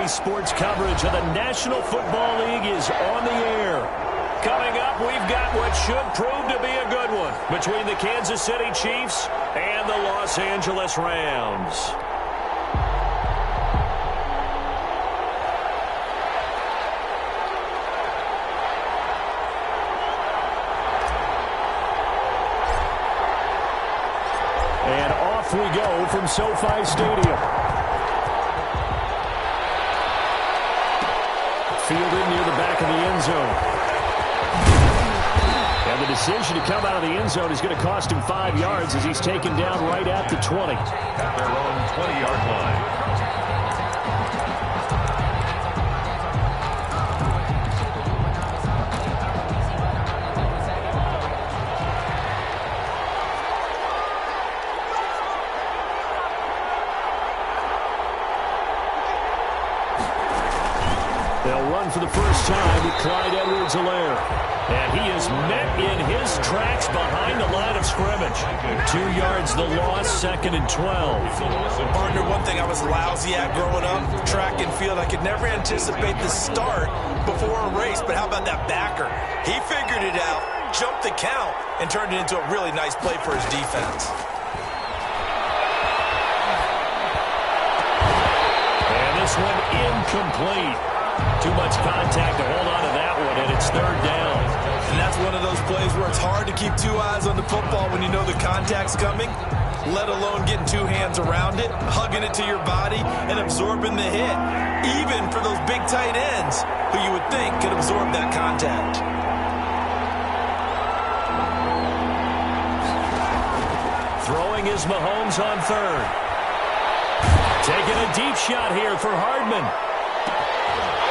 Today's sports coverage of the National Football League is on the air. Coming up, we've got what should prove to be a good one between the Kansas City Chiefs and the Los Angeles Rams. And off we go from SoFi Stadium. Fielded near the back of the end zone. And the decision to come out of the end zone is going to cost him 5 yards as he's taken down right at the 20. At their own 20-yard line. They'll run for the first time with Clyde Edwards-Helaire. And he is met in his tracks behind the line of scrimmage. 2 yards the loss, 2nd and 12. Partner, one thing I was lousy at growing up, track and field. I could never anticipate the start before a race, but how about that backer? He figured it out, jumped the count, and turned it into a really nice play for his defense. And this one incomplete. Too much contact to hold on to that one, and it's 3rd down. And that's one of those plays where it's hard to keep 2 eyes on the football when you know the contact's coming, let alone getting 2 hands around it, hugging it to your body, and absorbing the hit, even for those big tight ends who you would think could absorb that contact. Throwing is Mahomes on 3rd. Taking a deep shot here for Hardman.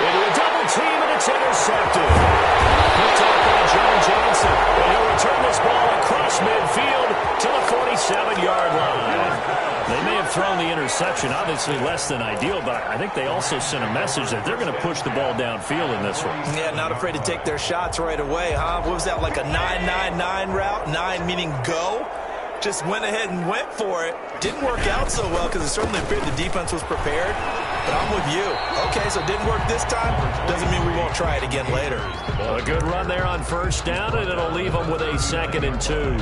Into a double team, and it's intercepted. Picked off by John Johnson. And he'll return this ball across midfield to the 47-yard line. They may have thrown the interception, obviously less than ideal, but I think they also sent a message that they're going to push the ball downfield in this one. Yeah, not afraid to take their shots right away, huh? What was that, like a 9-9-9 route? 9 meaning go? Just went ahead and went for it. Didn't work out so well because it certainly appeared the defense was prepared. But I'm with you. Okay, so it didn't work this time. Doesn't mean we won't try it again later. Well, a good run there on 1st down, and it'll leave them with a 2nd and 2.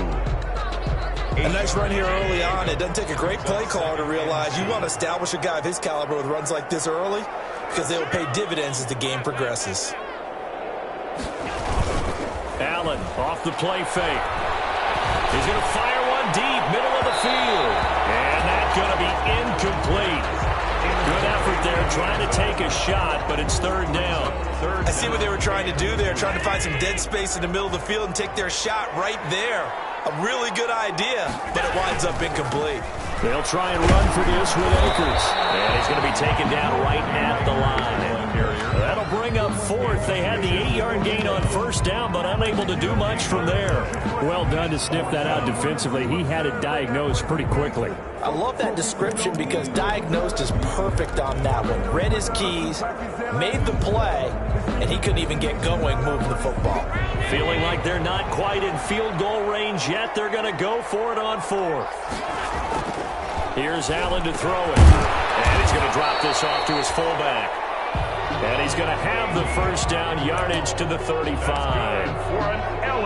A nice run here early on. It doesn't take a great play caller to realize you want to establish a guy of his caliber with runs like this early because they will pay dividends as the game progresses. Allen off the play fake. He's going to fire one deep, middle of the field. And that's going to be incomplete. Good effort there, trying to take a shot, but it's 3rd down. I see what they were trying to do there, trying to find some dead space in the middle of the field and take their shot right there. A really good idea, but it winds up incomplete. They'll try and run for this with Akers. And he's going to be taken down right at the line. That'll bring up 4th. They had the 8-yard gain on 1st down, but unable to do much from there. Well done to sniff that out defensively. He had it diagnosed pretty quickly. I love that description because diagnosed is perfect on that one. Read his keys, made the play, and he couldn't even get going moving the football. Feeling like they're not quite in field goal range yet. They're going to go for it on 4th. Here's Allen to throw it. And he's going to drop this off to his fullback. And he's going to have the 1st down, yardage to the 35.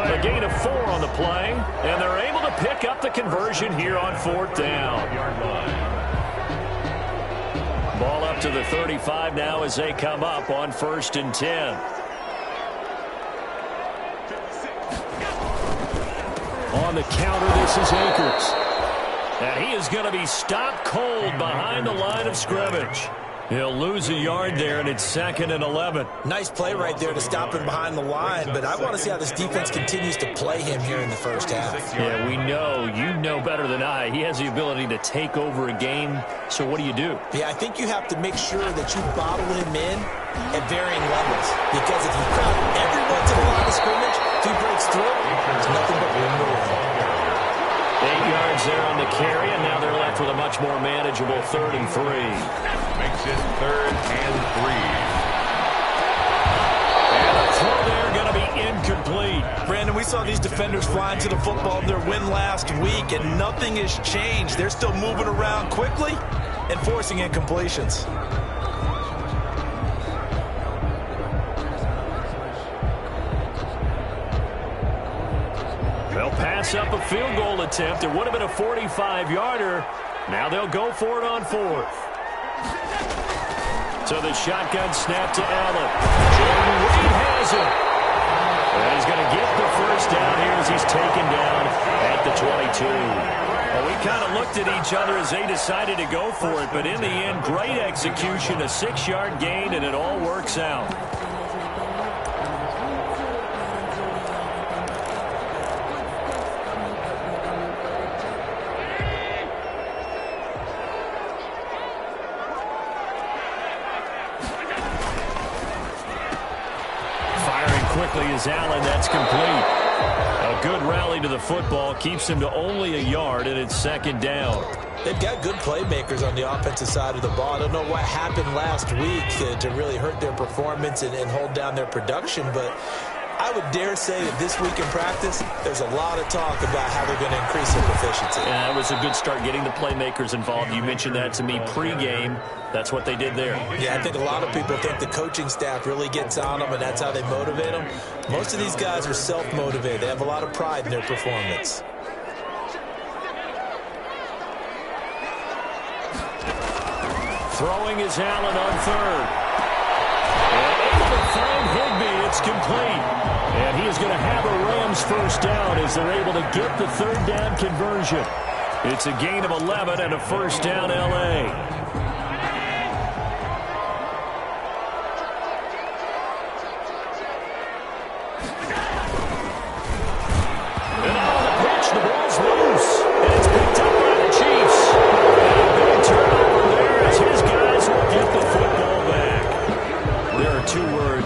A gain of 4 on the play, and they're able to pick up the conversion here on 4th down. Ball up to the 35 now as they come up on 1st and 10. On the counter, this is Akers. And he is going to be stopped cold behind the line of scrimmage. He'll lose a yard there, and it's 2nd and 11. Nice play right there to stop him behind the line, but I want to see how this defense continues to play him here in the 1st half. Yeah, we know. You know better than I. He has the ability to take over a game, so what do you do? Yeah, I think you have to make sure that you bottle him in at varying levels, because if you crowd everyone to the line of scrimmage, if he breaks through, there's nothing but room to run. 8 yards there on the carry, and now they're left with a much more manageable 3rd and 3. Makes it 3rd and 3. And the throw there going to be incomplete. Brandon, we saw these defenders flying to the football in their win last week, and nothing has changed. They're still moving around quickly and forcing incompletions. They'll pass up a field goal attempt. It would have been a 45-yarder. Now they'll go for it on fourth. So the shotgun snap to Allen. Jordan Reed has it. And he's going to get the first down here as he's taken down at the 22. Well, we kind of looked at each other as they decided to go for it, but in the end, great execution, a 6-yard gain, and it all works out. Quickly as Allen, that's complete. A good rally to the football keeps him to only a yard, and it's second down. They've got good playmakers on the offensive side of the ball. I don't know what happened last week to really hurt their performance and hold down their production, but I would dare say that this week in practice, there's a lot of talk about how they're going to increase their efficiency. Yeah, that was a good start getting the playmakers involved. You mentioned that to me pregame. That's what they did there. Yeah, I think a lot of people think the coaching staff really gets on them, and that's how they motivate them. Most of these guys are self-motivated. They have a lot of pride in their performance. Throwing is Allen on third. And able to find Higbee. It's complete. And he is going to have a Rams first down as they're able to get the third down conversion. It's a gain of 11 and a first down L.A.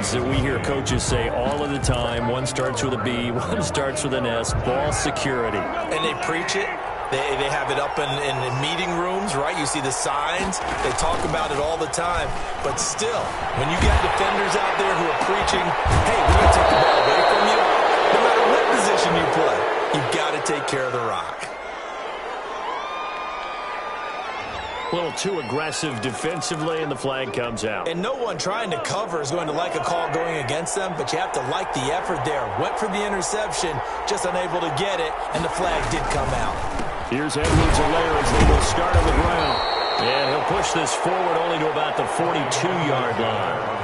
That we hear coaches say all of the time. One starts with a B, one starts with an S. Ball security. And they preach it. They have it up in meeting rooms, right? You see the signs. They talk about it all the time. But still, when you got defenders out there who are preaching, hey, we're going to take the ball away from you, no matter what position you play, you've got to take care of the rock. A little too aggressive defensively, and the flag comes out. And no one trying to cover is going to like a call going against them, but you have to like the effort there. Went for the interception, just unable to get it, and the flag did come out. Here's Edwards-Helaire as they will start on the ground. And he'll push this forward only to about the 42-yard line.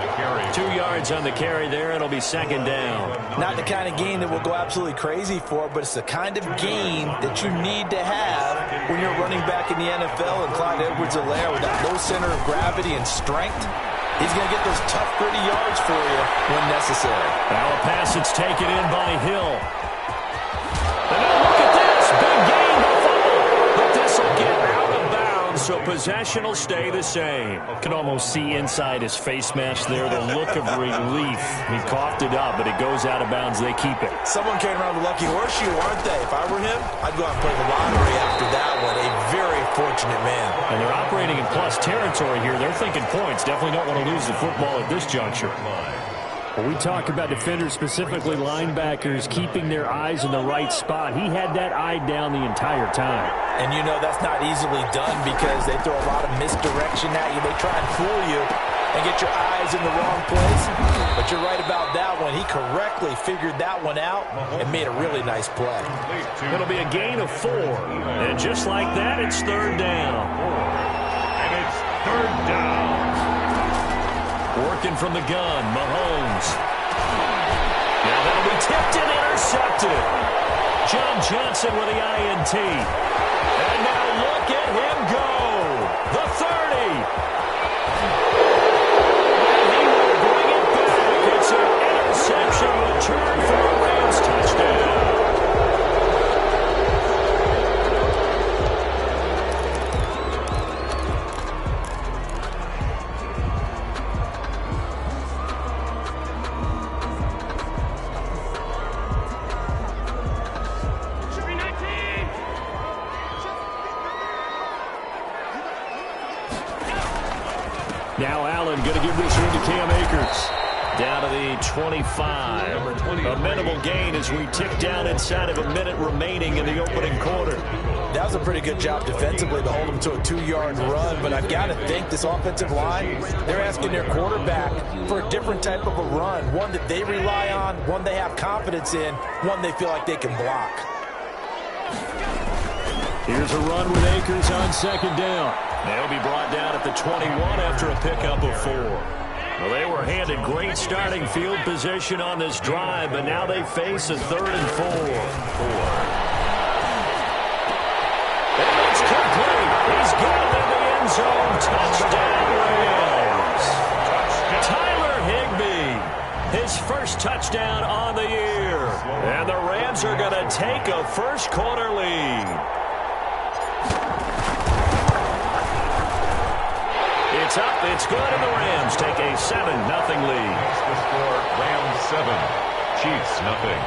2 yards on the carry there. It'll be second down. Not the kind of game that we'll go absolutely crazy for, but it's the kind of game that you need to have when you're running back in the NFL. And Clyde Edwards-Helaire, with that low center of gravity and strength, he's going to get those tough, gritty yards for you when necessary. Now a pass that's taken in by Hill. And now look at this. Big gain. But this will get out of bounds, so possession will stay the same. Can almost see inside his face mask there, the look of relief. He coughed it up, but it goes out of bounds. They keep it. Someone came around with a lucky horseshoe, aren't they? If I were him, I'd go out and play the lottery after that one. A very fortunate man. And they're operating in plus territory here. They're thinking points. Definitely don't want to lose the football at this juncture. When we talk about defenders, specifically linebackers, keeping their eyes in the right spot, he had that eye down the entire time. And you know that's not easily done because they throw a lot of misdirection at you. They try and fool you and get your eyes in the wrong place. But you're right about that one. He correctly figured that one out and made a really nice play. It'll be a gain of 4. And just like that, it's third down. And it's third down. Working from the gun, Mahomes. Now that'll be tipped and intercepted. John Johnson with the INT. And now look at him go. The 30. And he will bring it back. It's an interception return for a Rams touchdown. Now Allen going to give this one to Cam Akers. Down to the 25. A minimal gain as we tick down inside of a minute remaining in the opening quarter. That was a pretty good job defensively to hold them to a 2-yard run, but I've got to think this offensive line, they're asking their quarterback for a different type of a run, one that they rely on, one they have confidence in, one they feel like they can block. Here's a run with Akers on second down. They'll be brought down at the 21 after a pickup of 4. Well, they were handed great starting field position on this drive, but now they face a 3rd and 4. And it's complete. He's got it in the end zone. Touchdown, Rams. Tyler Higbee, his first touchdown on the year. And the Rams are going to take a first-quarter lead. It's up, it's good, and the Rams take a 7-0 lead. The score, Rams 7, Chiefs nothing.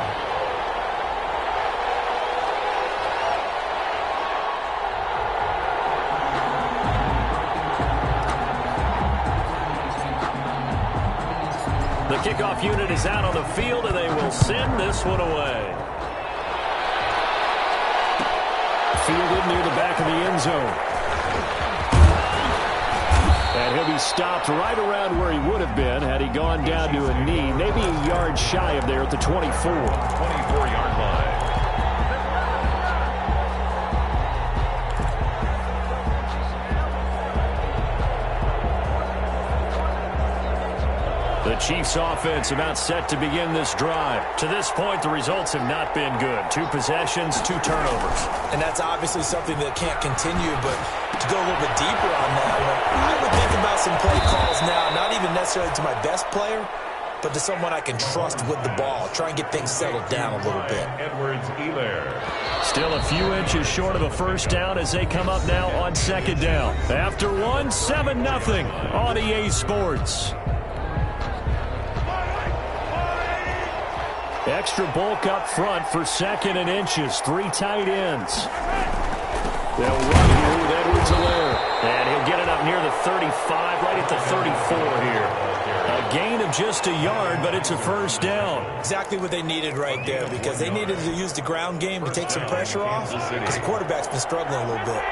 The kickoff unit is out on the field, and they will send this one away. Fielded near the back of the end zone. And he'll be stopped right around where he would have been had he gone down to a knee, maybe a yard shy of there at the 24. 24-yard line. The Chiefs offense about set to begin this drive. To this point, the results have not been good. 2 possessions, 2 turnovers. And that's obviously something that can't continue, but to go a little bit deeper on that, I would think about some play calls now, not even necessarily to my best player, but to someone I can trust with the ball. Try and get things settled down a little bit. Edwards-Helaire. Still a few inches short of a first down as they come up now on second down. After one, 7-0 on EA Sports. Extra bulk up front for 2nd and inches. 3 tight ends. They'll run here with Edwards-Helaire. And he'll get it up near the 35, right at the 34 here. A gain of just a yard, but it's a first down. Exactly what they needed right there, because they needed to use the ground game to take some pressure off, because the quarterback's been struggling a little bit.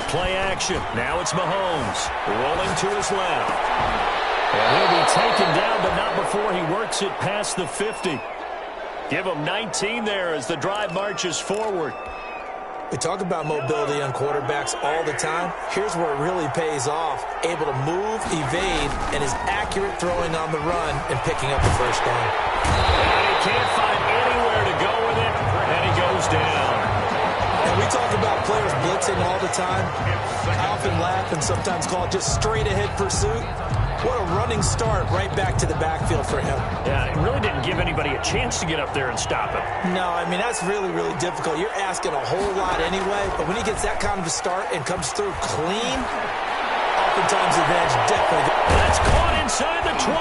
Play action. Now it's Mahomes. Rolling to his left. And he'll be taken down, but not before he works it past the 50. Give him 19 there as the drive marches forward. We talk about mobility on quarterbacks all the time. Here's where it really pays off. Able to move, evade, and is accurate throwing on the run and picking up the first down. And he can't find anywhere to go with it, and he goes down. And we talk about players blitzing all the time. I often laugh and sometimes call it just straight-ahead pursuit. What a running start right back to the backfield for him. Yeah, it really didn't give anybody a chance to get up there and stop him. No, I mean, that's really, really difficult. You're asking a whole lot anyway, but when he gets that kind of a start and comes through clean, oftentimes the advantage definitely. That's caught inside the 20.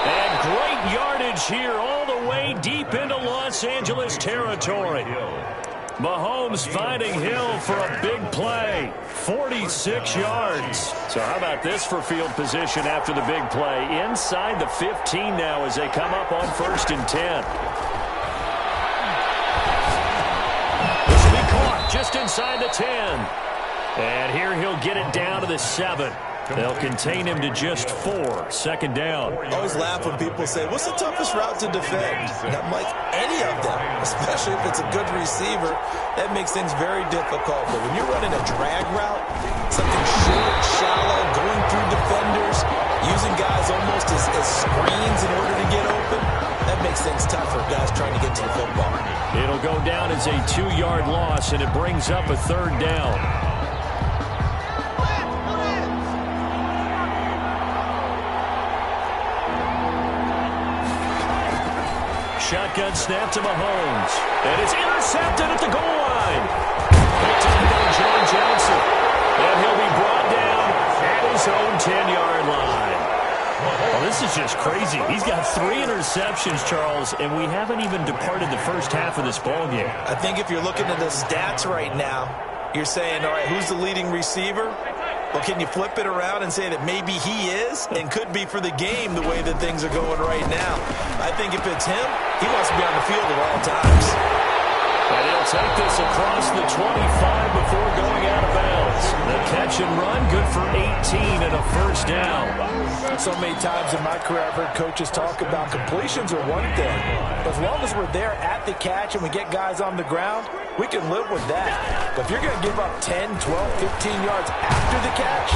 And great yardage here all the way deep into Los Angeles territory. Mahomes finding Hill for a big play. 46 yards. So how about this for field position after the big play? Inside the 15 now as they come up on 1st and 10. This will be caught just inside the 10. And here he'll get it down to the 7. They'll contain him to just 4. 2nd down. I always laugh when people say, what's the toughest route to defend? And I'm like, any of them, especially if it's a good receiver. That makes things very difficult. But when you're running a drag route, something short, shallow, going through defenders, using guys almost as screens in order to get open, that makes things tough for guys trying to get to the football. It'll go down as a 2-yard loss, and it brings up a 3rd down. Shotgun snap to Mahomes. And it's intercepted at the goal line. Picked up by John Johnson. And he'll be brought down at his own 10-yard line. Well, this is just crazy. He's got 3 interceptions, Charles, and we haven't even departed the first half of this ballgame. I think if you're looking at the stats right now, you're saying, all right, who's the leading receiver? Well, can you flip it around and say that maybe he is and could be for the game the way that things are going right now? I think if it's him, he wants to be on the field at all times. And he'll take this across the 25 before going out of bounds. The catch and run, good for 18 and a first down. So many times in my career I've heard coaches talk about completions are one thing. But as long as we're there at the catch and we get guys on the ground, we can live with that. But if you're going to give up 10, 12, 15 yards after the catch,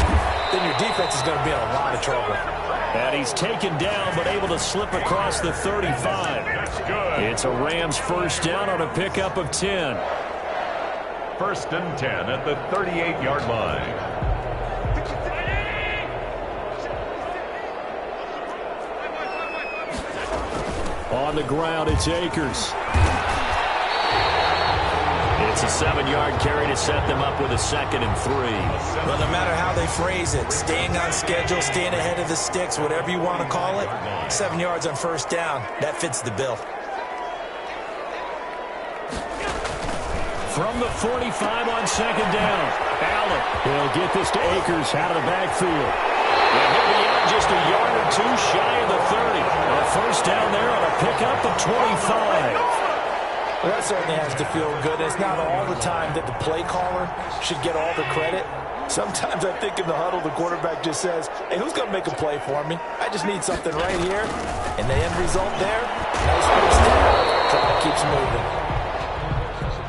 then your defense is going to be in a lot of trouble. And he's taken down but able to slip across the 35. It's a Rams first down on a pickup of 10. First and 10 at the 38-yard line. On the ground, it's Akers. It's a 7-yard carry to set them up with a 2nd and 3. Well, no matter how they phrase it, staying on schedule, staying ahead of the sticks, whatever you want to call it, 7 yards on first down, that fits the bill. From the 45 on 2nd down, Allen will get this to Akers out of the backfield. And he'll be out just a yard or two shy of the 30. A first down there on a pickup of 25. Well, that certainly has to feel good. It's not all the time that the play caller should get all the credit. Sometimes I think in the huddle, the quarterback just says, hey, who's going to make a play for me? I just need something right here. And the end result there, nice first down. Clock keeps moving.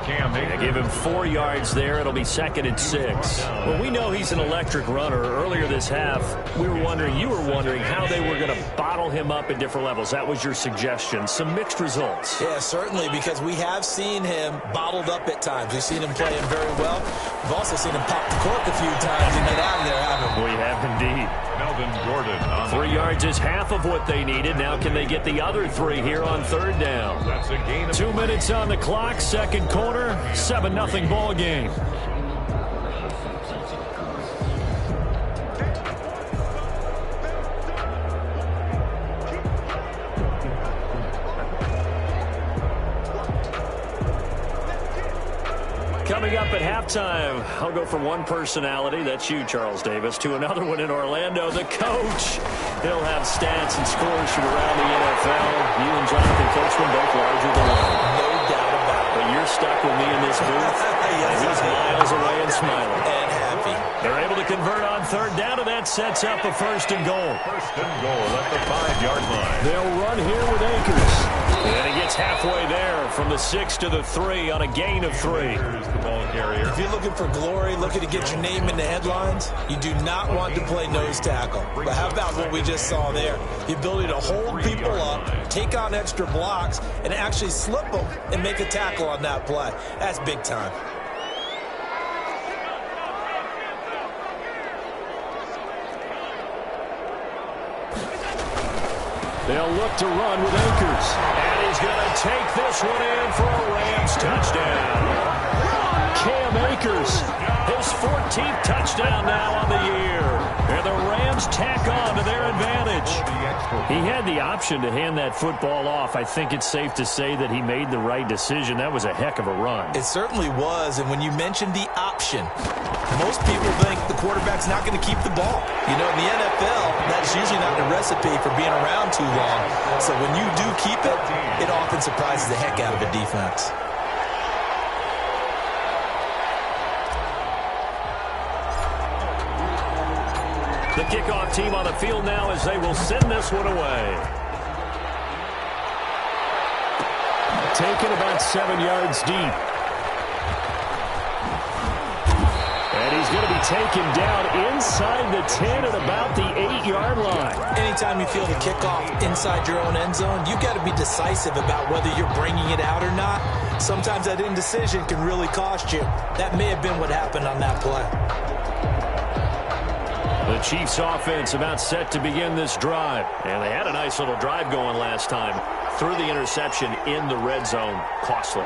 They give him 4 yards there. It'll be 2nd and 6. Well, we know he's an electric runner. Earlier this half, you were wondering how they were going to bottle him up at different levels. That was your suggestion. Some mixed results. Yeah, certainly, because we have seen him bottled up at times. We've seen him playing very well. We've also seen him pop the cork a few times and get out of there, haven't we? We have indeed. Melvin Gordon. 3 yards is half of what they needed. Now can they get the other 3 here on 3rd down? That's a gain of 2 minutes on the clock, second quarter, 7-0 ball game. Coming up at halftime, I'll go from one personality, that's you, Charles Davis, to another one in Orlando, the coach. He'll have stats and scores from around the NFL. You and Jonathan Coachman both larger than life. No doubt about it. But you're stuck with me in this booth. Yes, He's miles away and smiling. And happy. They're able to convert on 3rd down, and that sets up a 1st and goal. First and goal at the 5-yard line. They'll run here with Akers. And he gets halfway there from the 6 to the 3 on a gain of 3. Here's the ball carrier. If you're looking for glory, looking to get your name in the headlines, you do not want to play nose tackle. But how about what we just saw there? The ability to hold people up, take on extra blocks, and actually slip them and make a tackle on that play. That's big time. They'll look to run with Akers. And he's going to take this one in for a Rams touchdown. Cam Akers, his 14th touchdown now on the year. And the Rams tack on to their advantage. He had the option to hand that football off. I think it's safe to say that he made the right decision. That was a heck of a run. It certainly was. And when you mentioned the option, most people think the quarterback's not going to keep the ball. You know, in the NFL, that's usually not a recipe for being around too long. So when you do keep it, it often surprises the heck out of a defense. The kickoff team on the field now as they will send this one away. Taken about 7 yards deep. And he's going to be taken down inside the 10 at about the 8-yard line. Anytime you feel the kickoff inside your own end zone, you've got to be decisive about whether you're bringing it out or not. Sometimes that indecision can really cost you. That may have been what happened on that play. The Chiefs offense about set to begin this drive. And they had a nice little drive going last time. Threw the interception in the red zone. Costly.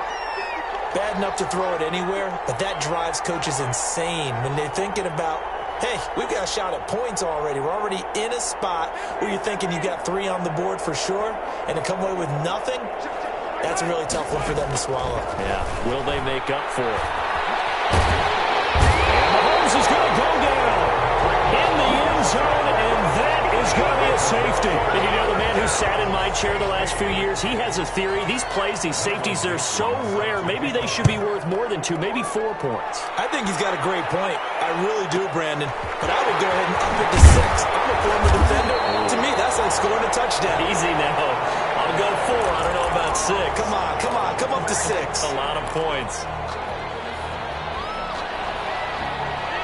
Bad enough to throw it anywhere, but that drives coaches insane when they're thinking about, hey, we've got a shot at points already. We're already in a spot where you're thinking you got 3 on the board for sure, and to come away with nothing, that's a really tough one for them to swallow. Yeah, will they make up for it? And Mahomes is going to go down in the end zone, and that is going to be a safety. And you know, the man who sat in my chair the last few years, he has a theory. These plays, these safeties, they're so rare. Maybe they should be worth more than 2, maybe 4 points. I think he's got a great point. I really do, Brandon. But I would go ahead and up it to 6. I'm a former defender. To me, that's like scoring a touchdown. Easy now. I'll go 4. I don't know about 6. Come on, come on. Come up to 6. A lot of points.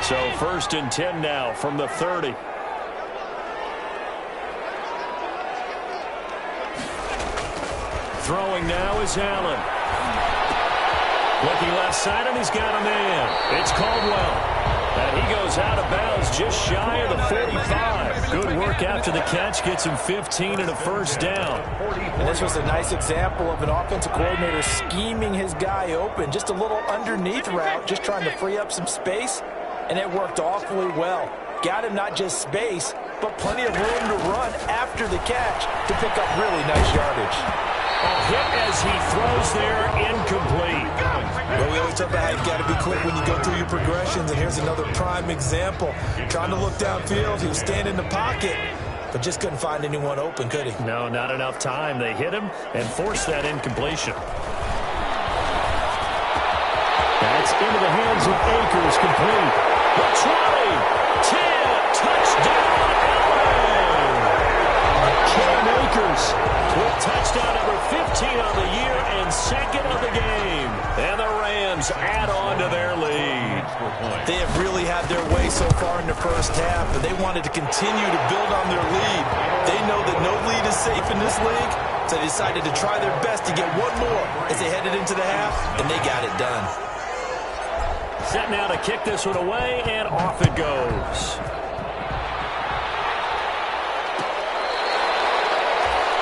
So 1st and 10 now from the 30. Throwing now is Allen. Looking left side, and he's got a man. It's Caldwell. And he goes out of bounds just shy of the 45. Good work after the catch. Gets him 15 and a first down. And this was a nice example of an offensive coordinator scheming his guy open. Just a little underneath route, just trying to free up some space. And it worked awfully well. Got him not just space, but plenty of room to run after the catch to pick up really nice yardage. A hit as he throws there, incomplete. Well, we always talk about how you've got to be quick when you go through your progressions, and here's another prime example. Trying to look downfield, he was standing in the pocket, but just couldn't find anyone open, could he? No, not enough time. They hit him and forced that incompletion. That's into the hands of Akers, complete. The 20, 10, touchdown, Cam Akers with touchdown number 15 on the year and 2nd of the game. And the Rams add on to their lead. They have really had their way so far in the first half, but they wanted to continue to build on their lead. They know that no lead is safe in this league, so they decided to try their best to get one more as they headed into the half, and they got it done. Set now to kick this one away, and off it goes.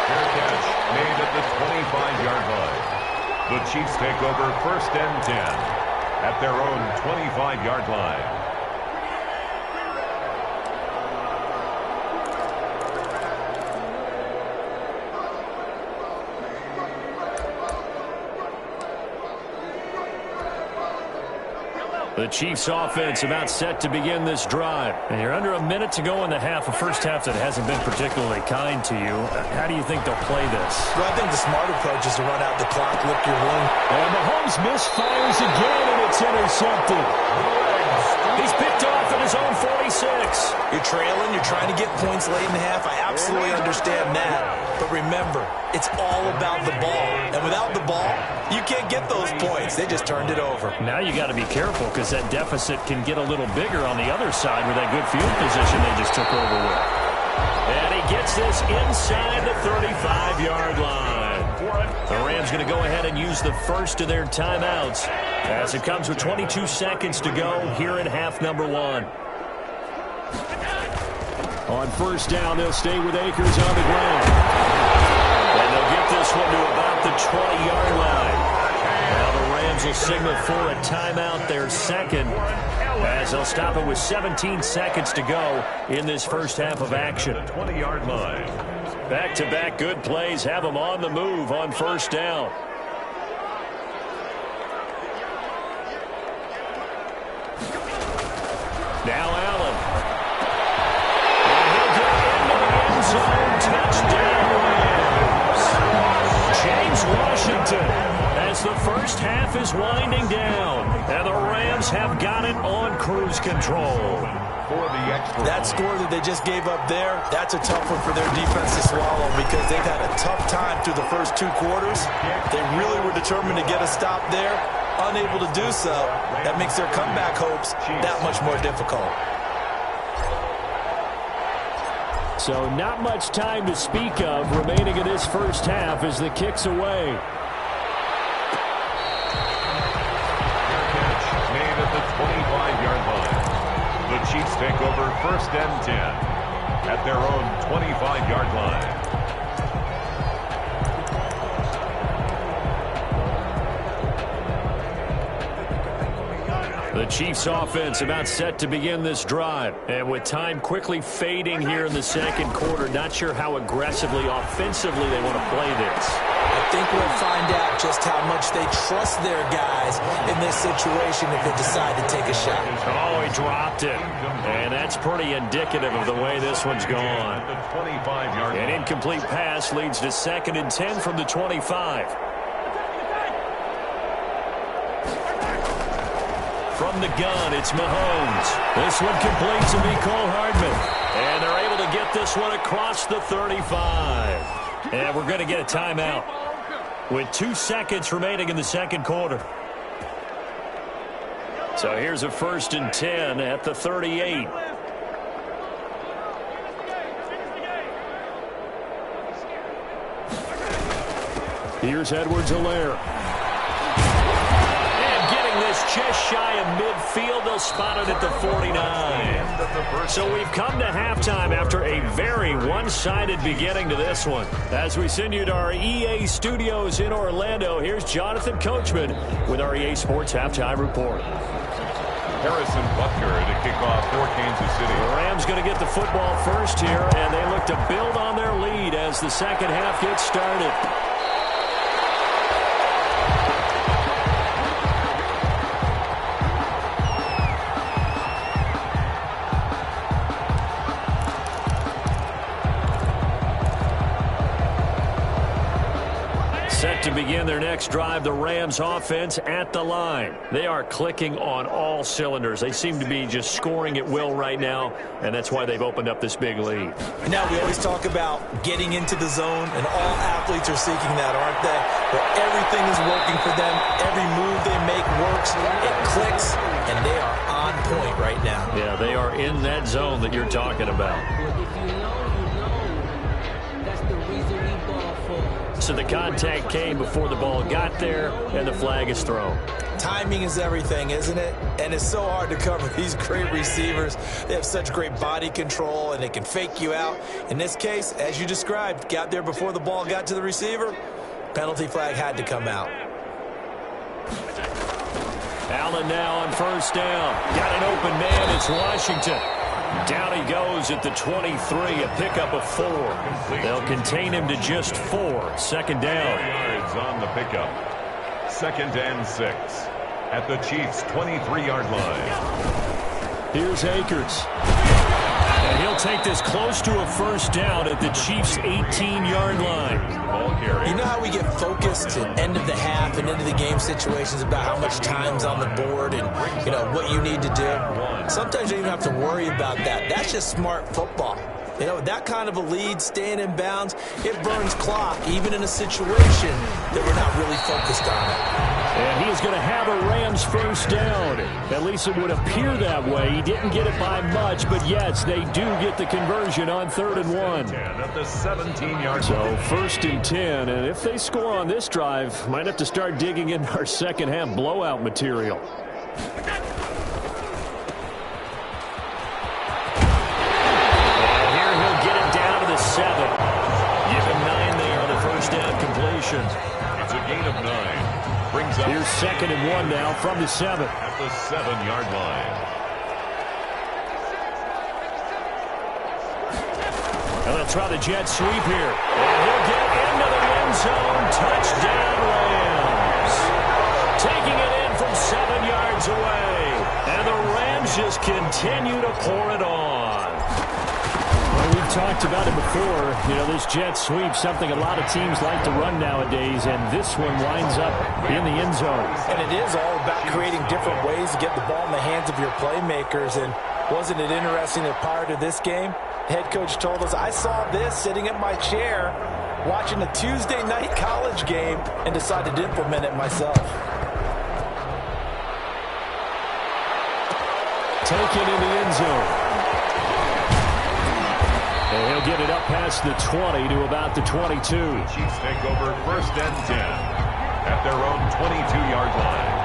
Fair catch made at the 25-yard line. The Chiefs take over 1st and 10 at their own 25-yard line. The Chiefs offense about set to begin this drive. And you're under a minute to go in the half, a first half that hasn't been particularly kind to you. How do you think they'll play this? Well, I think the smart approach is to run out the clock, lick your wound. And Mahomes misfires again, and it's intercepted. He's picked off at his own 46. You're trailing, you're trying to get points late in the half. I absolutely understand that. But remember, it's all about the ball. And without the ball, you can't get those points. They just turned it over. Now you got to be careful because that deficit can get a little bigger on the other side with that good field position they just took over with. And he gets this inside the 35-yard line. The Rams going to go ahead and use the first of their timeouts as it comes with 22 seconds to go here in half number 1. On first down, they'll stay with Akers on the ground. And they'll get this one to about the 20-yard line. Now the Rams will signal for a timeout, their second, as they'll stop it with 17 seconds to go in this first half of action. 20-yard line. Back-to-back good plays have them on the move on first down. Now Allen. And he'll get into the end zone. Touchdown Rams. James Washington as the first half is winding down. And the Rams have got it on cruise control. That score that they just gave up there, that's a tough one for their defense to swallow because they've had a tough time through the first 2 quarters. They really were determined to get a stop there. Unable to do so, that makes their comeback hopes that much more difficult. So not much time to speak of remaining in this first half as the kick's away. Made at the 25-yard line. The Chiefs take over 1st and 10 at their own 25-yard line. The Chiefs offense about set to begin this drive. And with time quickly fading here in the second quarter, not sure how aggressively, offensively they want to play this. I think we'll find out just how much they trust their guys in this situation if they decide to take a shot. Oh, he dropped it. And that's pretty indicative of the way this one's gone. An incomplete pass leads to 2nd and 10 from the 25. From the gun, it's Mahomes. This one complete to Mecole Hardman. And they're able to get this one across the 35. And we're going to get a timeout with 2 seconds remaining in the second quarter. So here's a 1st and 10 at the 38. Here's Edwards-Helaire. And getting this just shy of midfield. They'll spot it at the 49. So we've come to halftime after a very one-sided beginning to this one. As we send you to our EA studios in Orlando, here's Jonathan Coachman with our EA Sports Halftime Report. Harrison Butker to kick off for Kansas City. The Rams going to get the football first here, and they look to build on their lead as the second half gets started. Set to begin their next drive, the Rams offense at the line. They are clicking on all cylinders. They seem to be just scoring at will right now, and that's why they've opened up this big lead. Now, we always talk about getting into the zone, and all athletes are seeking that, aren't they? Where everything is working for them. Every move they make works. It clicks, and they are on point right now. Yeah, they are in that zone that you're talking about. So the contact came before the ball got there, and the flag is thrown. Timing is everything, isn't it? And it's so hard to cover these great receivers. They have such great body control, and they can fake you out. In this case, as you described, got there before the ball got to the receiver. Penalty flag had to come out. Allen now on 1st down. Got an open man. It's Washington. Down he goes at the 23, a pickup of 4. They'll contain him to just 4. 2nd down. 4 yards on the pickup. 2nd and 6 at the Chiefs' 23-yard line. Here's Akers. And he'll take this close to a 1st down at the Chiefs' 18-yard line. You know how we get focused at end of the half and into the game situations about how much time's on the board and, you know, what you need to do? Sometimes you don't even have to worry about that. That's just smart football. You know, with that kind of a lead, staying in bounds, it burns clock, even in a situation that we're not really focused on it. And he's going to have a Rams 1st down. At least it would appear that way. He didn't get it by much, but yes, they do get the conversion on 3rd and 1. At the 17-yard so 1st and 10, and if they score on this drive, might have to start digging in our second half blowout material. And here he'll get it down to the 7. Give him 9 there on the 1st down completion. It's a gain of 9. Brings up. Here's 2nd and 1 now from the 7. At the 7-yard line. And they'll try the jet sweep here. And he'll get into the end zone. Touchdown, Rams. Taking it in from 7 yards away. And the Rams just continue to pour it on. Well, we've talked about it before. You know, this jet sweep, something a lot of teams like to run nowadays, and this one winds up in the end zone. And it is all about creating different ways to get the ball in the hands of your playmakers. And wasn't it interesting that prior to this game, the head coach told us, I saw this sitting in my chair watching a Tuesday night college game and decided to implement it myself. Taken in the end zone. And he'll get it up past the 20 to about the 22. The Chiefs take over 1st and 10 at their own 22-yard line.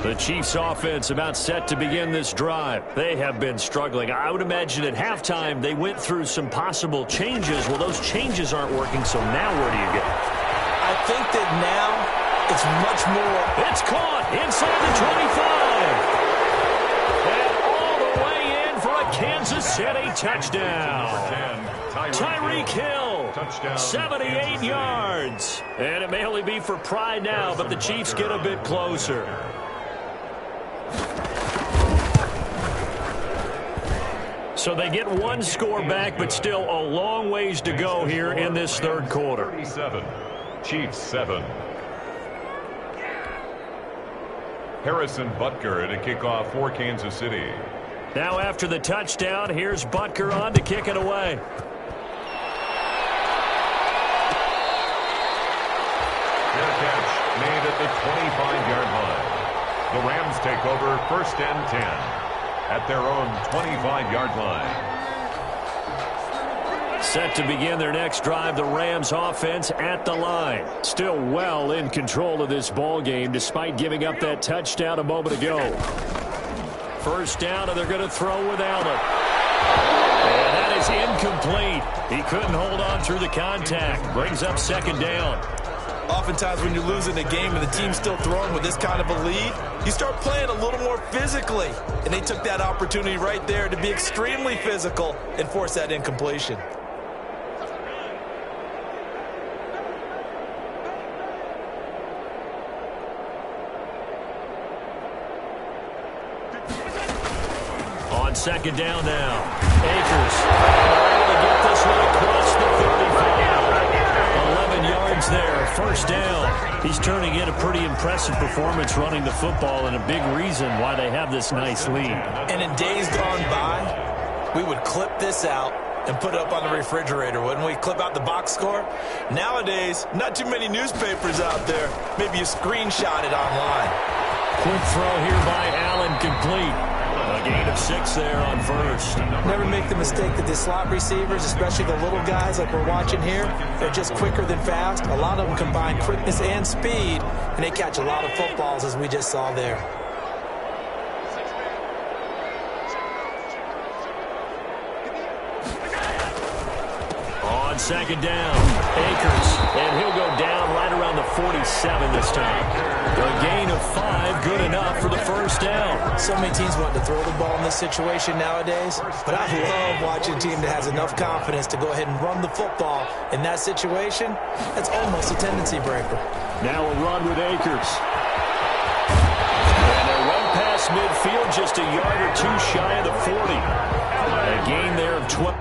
The Chiefs offense about set to begin this drive. They have been struggling. I would imagine at halftime they went through some possible changes. Well, those changes aren't working, so now where do you go? I think that now it's much more. It's caught. inside the 25. And all the way in for a Kansas City touchdown. Tyreek Hill, 78 yards. And it may only be for pride now, but the Chiefs get a bit closer. So they get one score back, but still a long ways to go here in this third quarter. 37, Chiefs 7. Harrison Butker to kick off for Kansas City. Now after the touchdown, here's Butker on to kick it away. Fair catch made at the 25-yard line. The Rams take over 1st and 10 at their own 25-yard line. Set to begin their next drive, the Rams offense at the line. Still well in control of this ball game despite giving up that touchdown a moment ago. First down, and they're going to throw with Allen. And that is incomplete. He couldn't hold on through the contact. Brings up 2nd down. Oftentimes when you're losing a game and the team's still throwing with this kind of a lead, you start playing a little more physically. And they took that opportunity right there to be extremely physical and force that incompletion. On 2nd down now, Akers. Able to get this one across the 35. 11 yards there, 1st down. He's turning in a pretty impressive performance running the football and a big reason why they have this nice lead. And in days gone by, we would clip this out and put it up on the refrigerator, wouldn't we? Clip out the box score. Nowadays, not too many newspapers out there. Maybe you screenshot it online. Quick throw here by Allen, complete. A gain of 6 there on 1st. Never make the mistake that the slot receivers, especially the little guys like we're watching here, they're just quicker than fast. A lot of them combine quickness and speed, and they catch a lot of footballs, as we just saw there. On 2nd down, Akers, and he'll go down right around the 47 this time. A gain of 5, good enough for the 1st down. So many teams want to throw the ball in this situation nowadays, but I love watching a team that has enough confidence to go ahead and run the football in that situation. That's almost a tendency breaker. Now a run with Akers. And they run past midfield, just a yard or 2 shy of the 40. A gain there of 12.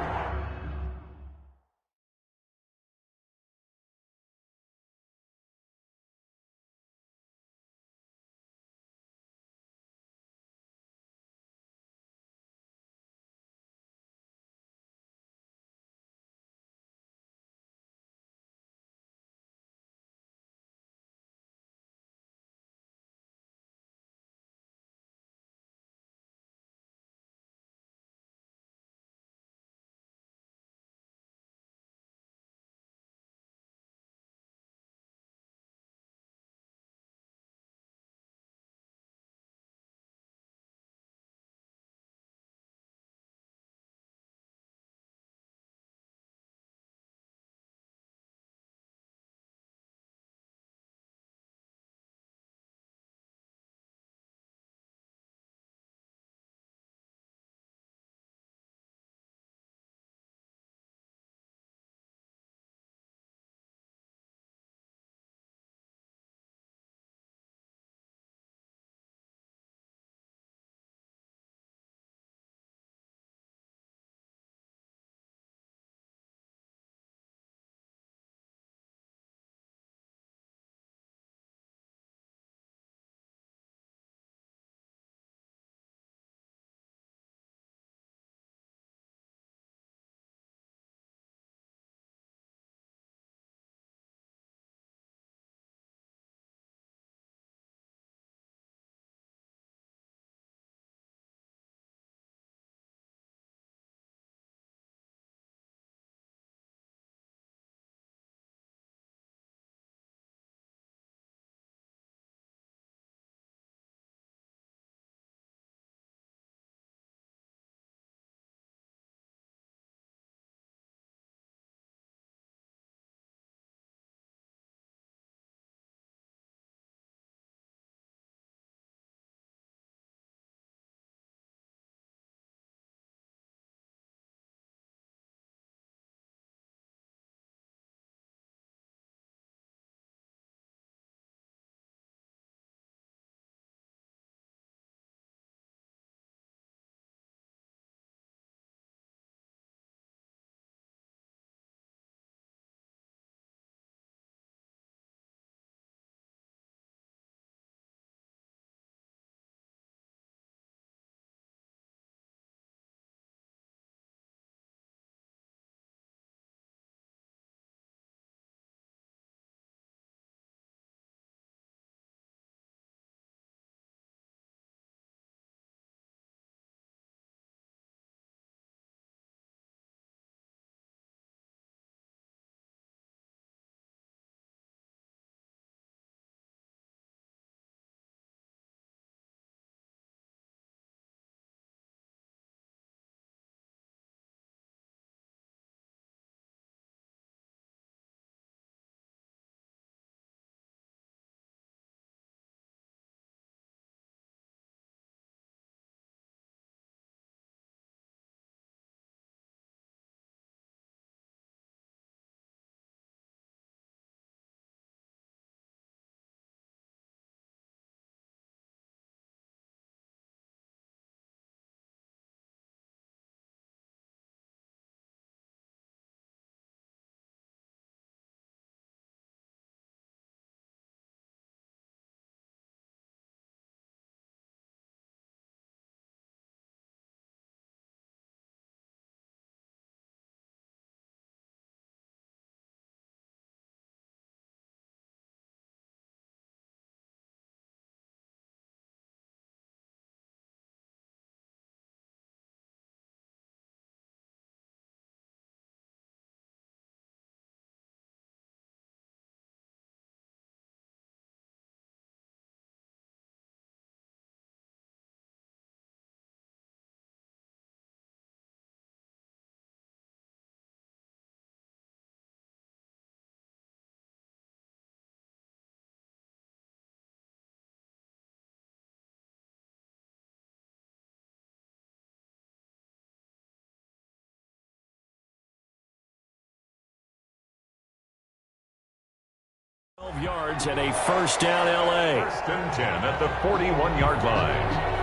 12 yards and a first down, L.A. First and 10 at the 41-yard line.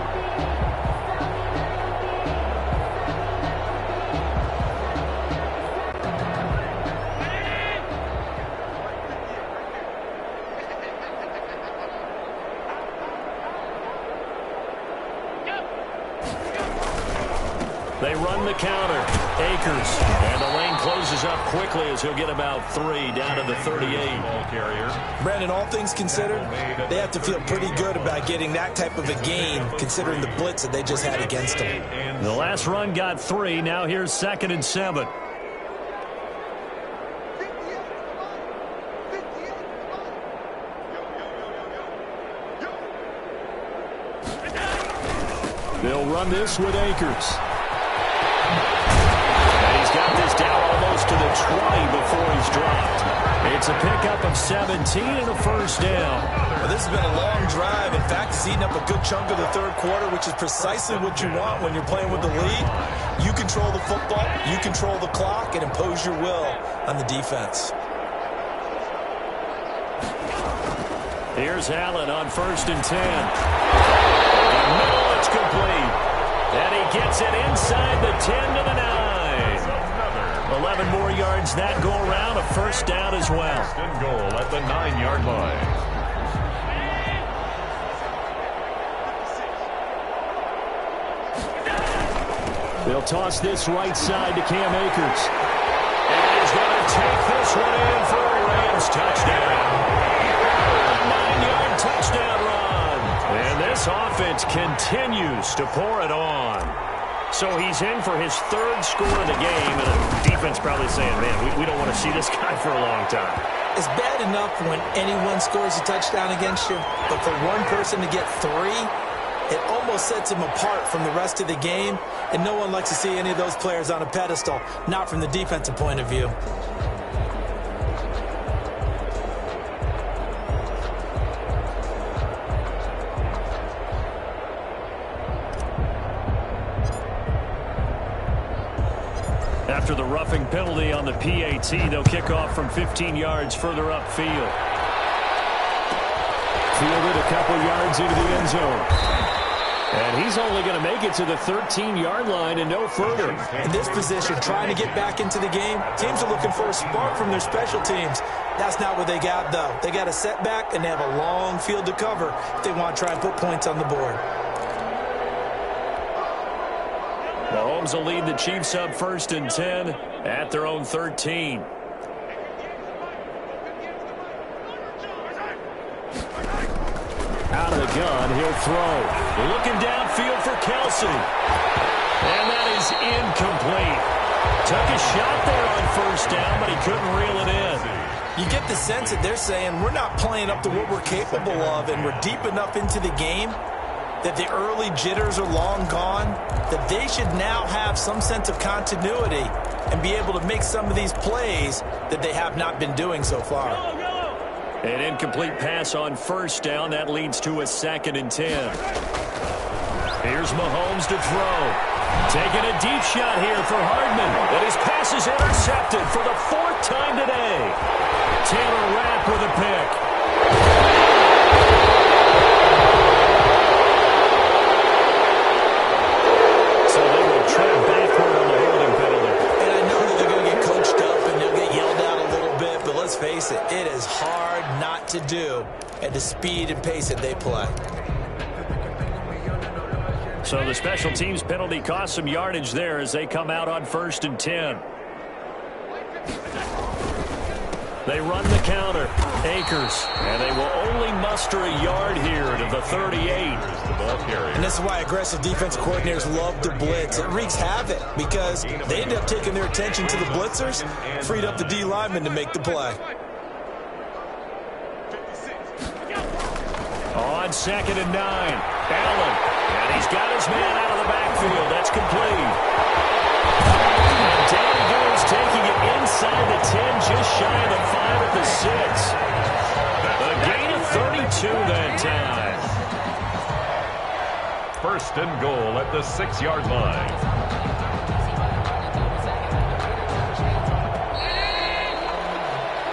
They run the counter. Akers. And the lane closes up quickly as he'll get about 3 down to the 38. Brandon, all things considered, they have to feel pretty good about getting that type of a gain considering the blitz that they just had against them. The last run got 3. Now here's 2nd and 7. They'll run this with Akers. Got this down almost to the 20 before he's dropped. It's a pickup of 17 and a first down. Well, this has been a long drive. In fact, it's eaten up a good chunk of the third quarter, which is precisely what you want when you're playing with the lead. You control the football, you control the clock, and impose your will on the defense. Here's Allen on 1st and 10. Middle, it's complete. And he gets it inside the 10 to the 9. 11 more yards that go around, a first down as well. First and goal at the 9-yard line. They'll toss this right side to Cam Akers. And he's going to take this one in for a Rams touchdown. A 9-yard touchdown run. And this offense continues to pour it on. So he's in for his 3rd score of the game, and the defense probably saying, man, we don't want to see this guy for a long time. It's bad enough when anyone scores a touchdown against you, but for one person to get 3, it almost sets him apart from the rest of the game, and no one likes to see any of those players on a pedestal, not from the defensive point of view. After the roughing penalty on the PAT, they'll kick off from 15 yards further upfield. Fielded a couple yards into the end zone. And he's only going to make it to the 13-yard line and no further. In this position, trying to get back into the game, teams are looking for a spark from their special teams. That's not what they got, though. They got a setback, and they have a long field to cover if they want to try and put points on the board. Mahomes will lead the Chiefs up 1st and 10 at their own 13. Out of the gun, he'll throw. Looking downfield for Kelsey. And that is incomplete. Took a shot there on 1st down, but he couldn't reel it in. You get the sense that they're saying we're not playing up to what we're capable of, and we're deep enough into the game that the early jitters are long gone, that they should now have some sense of continuity and be able to make some of these plays that they have not been doing so far. An incomplete pass on 1st down. That leads to a 2nd and 10. Here's Mahomes to throw. Taking a deep shot here for Hardman. And his pass is intercepted for the 4th time today. Taylor Rapp with a pick. So they will trap backward on the holding penalty. And I know that they're going to get coached up and they'll get yelled at a little bit, but let's face it, it is hard not to do at the speed and pace that they play. So the special teams penalty cost some yardage there as they come out on 1st and 10. They run the counter. Akers. And they will only muster a yard here to the 38. And this is why aggressive defensive coordinators love to blitz. It wreaks havoc because they end up taking their attention to the blitzers, freed up the D lineman to make the play. On 2nd and 9. Allen. And he's got his man out of the backfield. That's complete. And down he goes, taking it inside the 10, just shy of the 5 at the 6. A gain of 32 that time. 1st and goal at the 6-yard line.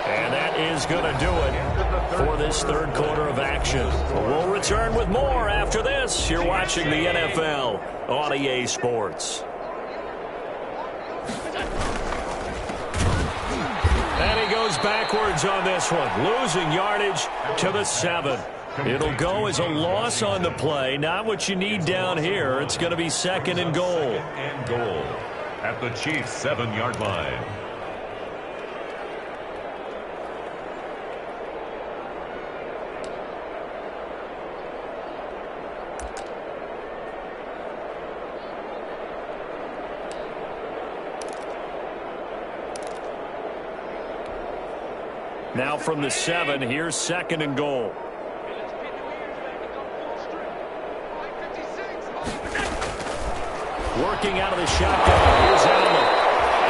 And that is going to do it. for this third quarter of action. We'll return with more after this. You're watching the NFL on EA Sports. And he goes backwards on this one, losing yardage to the 7. It'll go as a loss on the play. Not what you need down here. It's going to be 2nd and goal. And goal at the Chiefs' 7-yard line. Now from the 7, here's 2nd and goal. Working out of the shotgun. Here's Allen.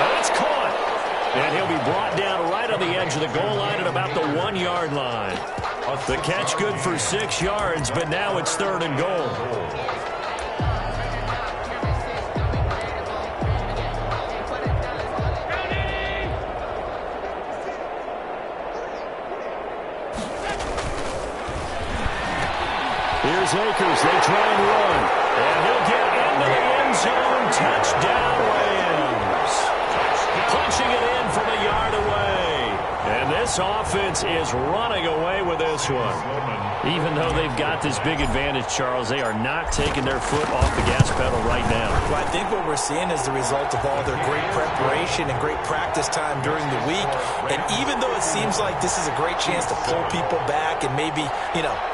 And it's caught. And he'll be brought down right on the edge of the goal line at about the 1-yard line. The catch good for 6 yards, but now it's 3rd and goal. Here's Akers. They try and run. And he'll get into the end zone. Touchdown, Rams. Punching it in from a yard away. And this offense is running away with this one. Even though they've got this big advantage, Charles, they are not taking their foot off the gas pedal right now. Well, I think what we're seeing is the result of all their great preparation and great practice time during the week. And even though it seems like this is a great chance to pull people back and maybe,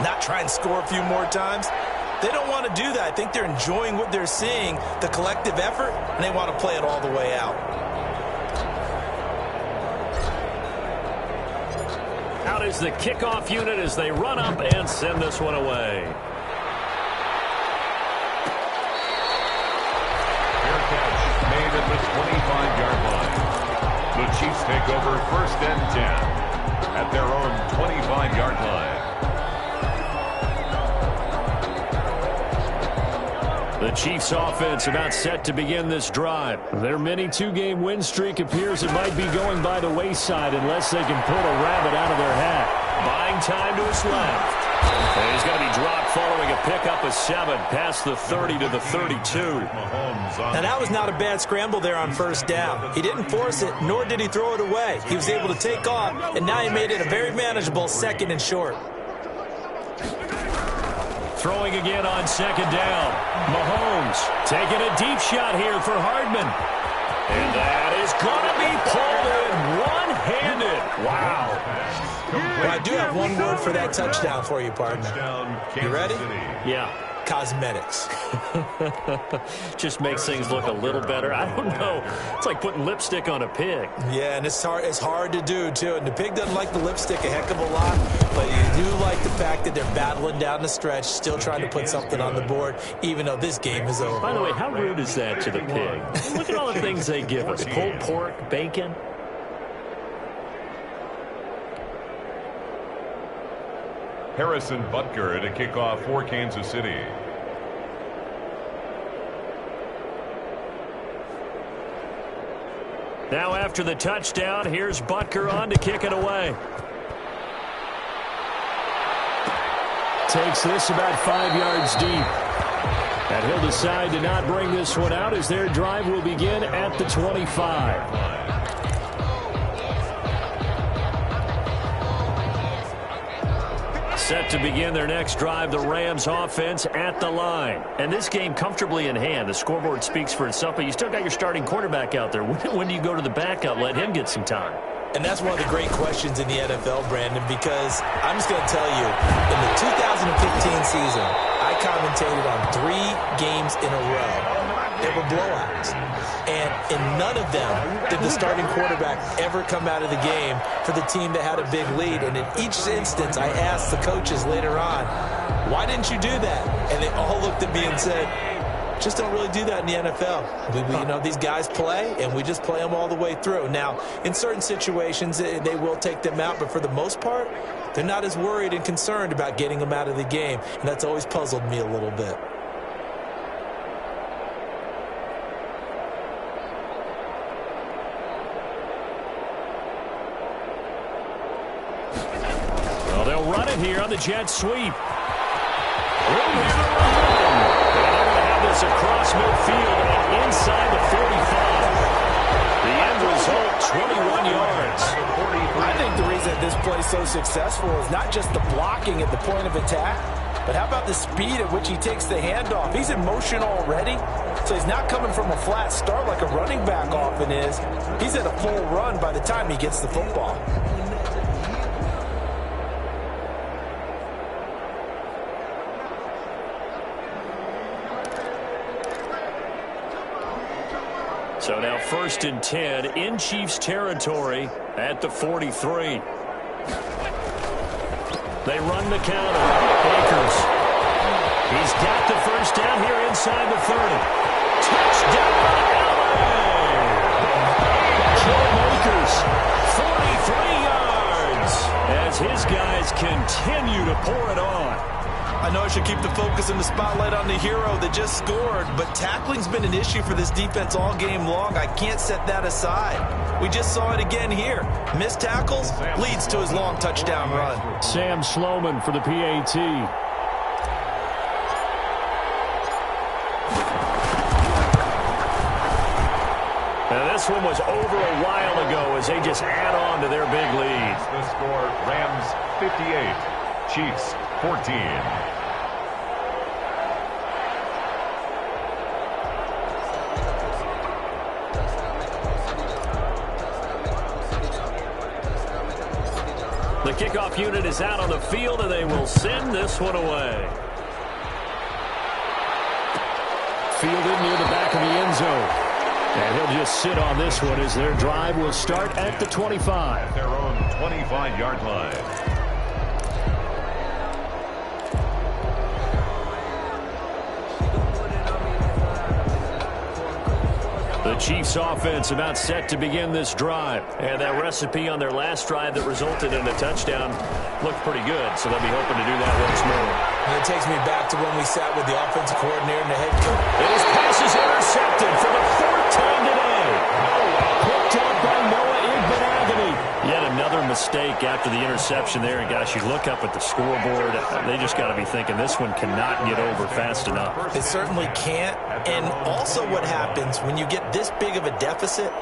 not try and score a few more times, they don't want to do that. I think they're enjoying what they're seeing, the collective effort, and they want to play it all the way out. Out is the kickoff unit as they run up and send this one away. Fair catch made at the 25-yard line. The Chiefs take over 1st and 10 at their own 25-yard line. The Chiefs offense about set to begin this drive. Their mini 2-game win streak appears it might be going by the wayside unless they can pull a rabbit out of their hat. Buying time to his left. And he's going to be dropped following a pickup of 7 past the 30 to the 32. Now that was not a bad scramble there on 1st down. He didn't force it, nor did he throw it away. He was able to take off, and now he made it a very manageable 2nd and short. Throwing again on 2nd down. Mahomes taking a deep shot here for Hardman. And that is going to be pulled in one-handed. Wow. Well, I do have one word for that touchdown for you, partner. You ready? Yeah. Cosmetics. Just makes things look a little better. I don't know. It's like putting lipstick on a pig. Yeah, and it's hard to do, too. And the pig doesn't like the lipstick a heck of a lot, but you do like the fact that they're battling down the stretch, still trying to put something on the board, even though this game is over. By the way, how rude is that to the pig? Look at all the things they give us. Pulled pork, bacon. Harrison Butker to kick off for Kansas City. Now after the touchdown, here's Butker on to kick it away. Takes this about 5 yards deep. And he'll decide to not bring this one out as their drive will begin at the 25. Set to begin their next drive, the Rams offense at the line. And this game comfortably in hand. The scoreboard speaks for itself, but you still got your starting quarterback out there. When do you go to the backup, let him get some time? And that's one of the great questions in the NFL, Brandon, because I'm just going to tell you, in the 2015 season, I commentated on 3 games in a row. They were blowouts. And in none of them did the starting quarterback ever come out of the game for the team that had a big lead. And in each instance, I asked the coaches later on, why didn't you do that? And they all looked at me and said, just don't really do that in the NFL. These guys play, and we just play them all the way through. Now, in certain situations, they will take them out, but for the most part, they're not as worried and concerned about getting them out of the game. And that's always puzzled me a little bit. it here on the jet sweep. Room here to run. And they're going to have this across midfield and inside the 45. The end result, 21 yards. I think the reason this play is so successful is not just the blocking at the point of attack, but how about the speed at which he takes the handoff? He's in motion already, so he's not coming from a flat start like a running back often is. He's at a full run by the time he gets the football. So now 1st and 10 in Chiefs territory at the 43. They run the counter. Akers. He's got the first down here inside the 30. Touchdown, LA! Joe Akers, 43 yards as his guys continue to pour it on. I know I should keep the focus and the spotlight on the hero that just scored, but tackling's been an issue for this defense all game long. I can't set that aside. We just saw it again here. Missed tackles leads to his long touchdown run. Sam Sloman for the PAT. Now this one was over a while ago as they just add on to their big lead. The score, Rams 58, Chiefs 14. The kickoff unit is out on the field, and they will send this one away. Fielded near the back of the end zone. And he'll just sit on this one as their drive will start at the 25. At their own 25-yard line. The Chiefs offense about set to begin this drive. And that recipe on their last drive that resulted in a touchdown looked pretty good, so they'll be hoping to do that once more. And it takes me back to when we sat with the offensive coordinator and the head coach. And his pass is intercepted for the 4th time today. Picked up by Noah Igbenogany. Yet another mistake after the interception there. And gosh, you look up at the scoreboard, they just got to be thinking this one cannot get over fast enough. It certainly can't. And also what happens when you get this big of a deficit,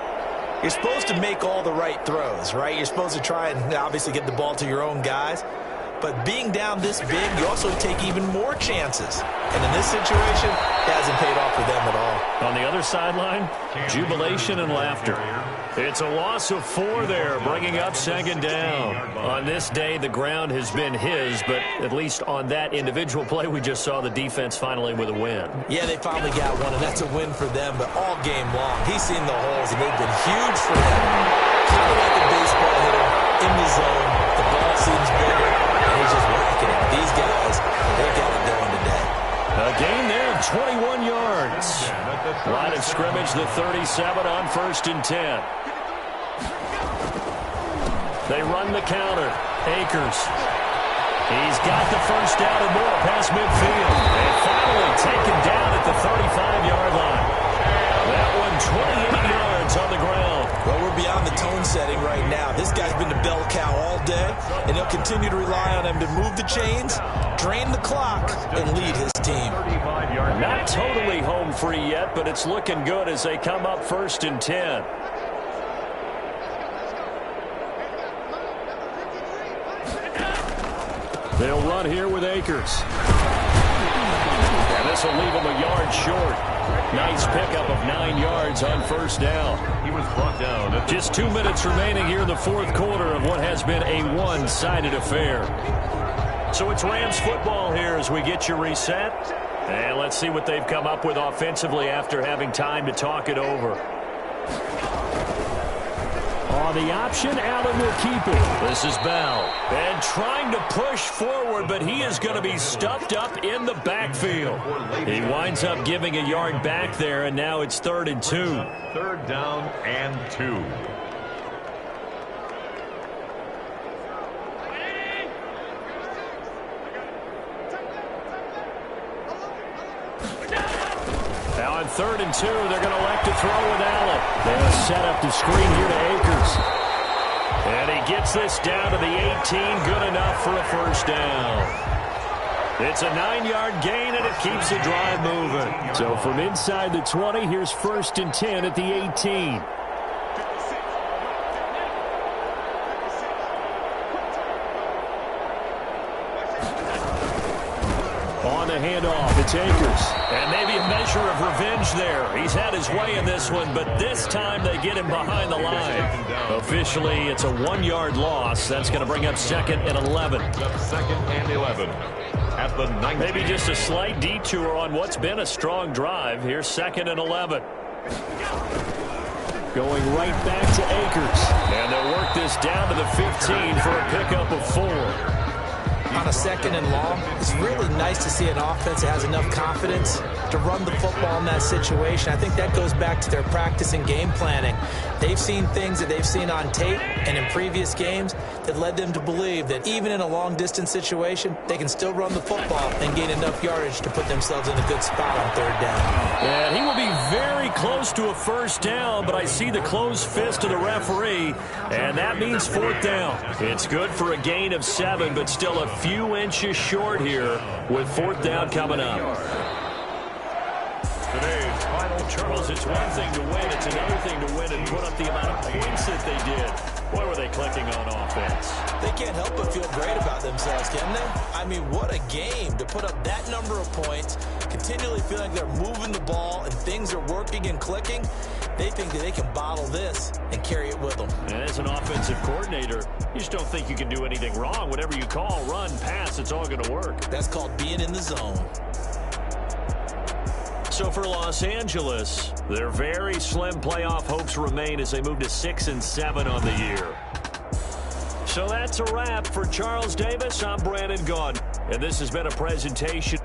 you're supposed to make all the right throws, right? You're supposed to try and obviously get the ball to your own guys. But being down this big, you also take even more chances. And in this situation, it hasn't paid off for them at all. On the other sideline, jubilation and laughter. It's a loss of 4 there, bringing up 2nd down. On this day, the ground has been his, but at least on that individual play, we just saw the defense finally with a win. Yeah, they finally got one, and that's a win for them, but all game long, he's seen the holes, and they've been huge for him. Kind of like a baseball hitter in the zone. The ball seems bigger, and he's just whacking it. These guys, they got it going today. A gain there of 21 yards. Line of scrimmage, the 37 on 1st and 10. They run the counter. Akers. He's got the first down and more past midfield. And finally taken down at the 35-yard line. That one 28 yards on the ground. Well, we're beyond the tone setting right now. This guy's been the bell cow all day, and he'll continue to rely on him to move the chains, drain the clock, and lead his team. Not totally home free yet, but it's looking good as they come up 1st and 10. They'll run here with Akers. And this will leave him a yard short. Nice pickup of 9 yards on 1st down. He was brought down. Just 2 minutes remaining here in the 4th quarter of what has been a one-sided affair. So it's Rams football here as we get you reset. And let's see what they've come up with offensively after having time to talk it over. On the option, Allen will keep it. This is Bell. And trying to push forward, but he is going to be stuffed up in the backfield. He winds up giving a yard back there, and now it's 3rd and 2. 3rd down and 2. Now on 3rd and 2, they're going to elect to throw with Allen. They'll set up the screen here to Akers. And he gets this down to the 18, good enough for a first down. It's a 9-yard gain, and it keeps the drive moving. So from inside the 20, here's 1st and 10 at the 18. On the handoff, it's Akers. And maybe a measure of revenge there. He's had his way in this one, but this time they get him behind the line. Officially, it's a 1-yard loss. That's going to bring up 2nd and 11. 2nd and 11 at the 19. Maybe just a slight detour on what's been a strong drive. Here's 2nd and 11. Going right back to Akers. And they'll work this down to the 15 for a pickup of 4. On a 2nd and long, it's really nice to see an offense that has enough confidence to run the football in that situation. I think that goes back to their practice and game planning. They've seen things that they've seen on tape and in previous games that led them to believe that even in a long-distance situation, they can still run the football and gain enough yardage to put themselves in a good spot on 3rd down. And he will be very close to a first down, but I see the closed fist of the referee, and that means 4th down. It's good for a gain of 7, but still a few inches short here with 4th down coming up. Today's final Charles, it's one thing to win, it's another thing to win and put up the amount of points that they did. Boy, were they clicking on offense. They can't help but feel great about themselves, can they? I mean, what a game to put up that number of points, continually feel like they're moving the ball and things are working and clicking. They think that they can bottle this and carry it with them. And as an offensive coordinator, you just don't think you can do anything wrong. Whatever you call, run, pass, it's all going to work. That's called being in the zone. So for Los Angeles, their very slim playoff hopes remain as they move to 6 and 7 on the year. So that's a wrap. For Charles Davis, I'm Brandon Gaudin, and this has been a presentation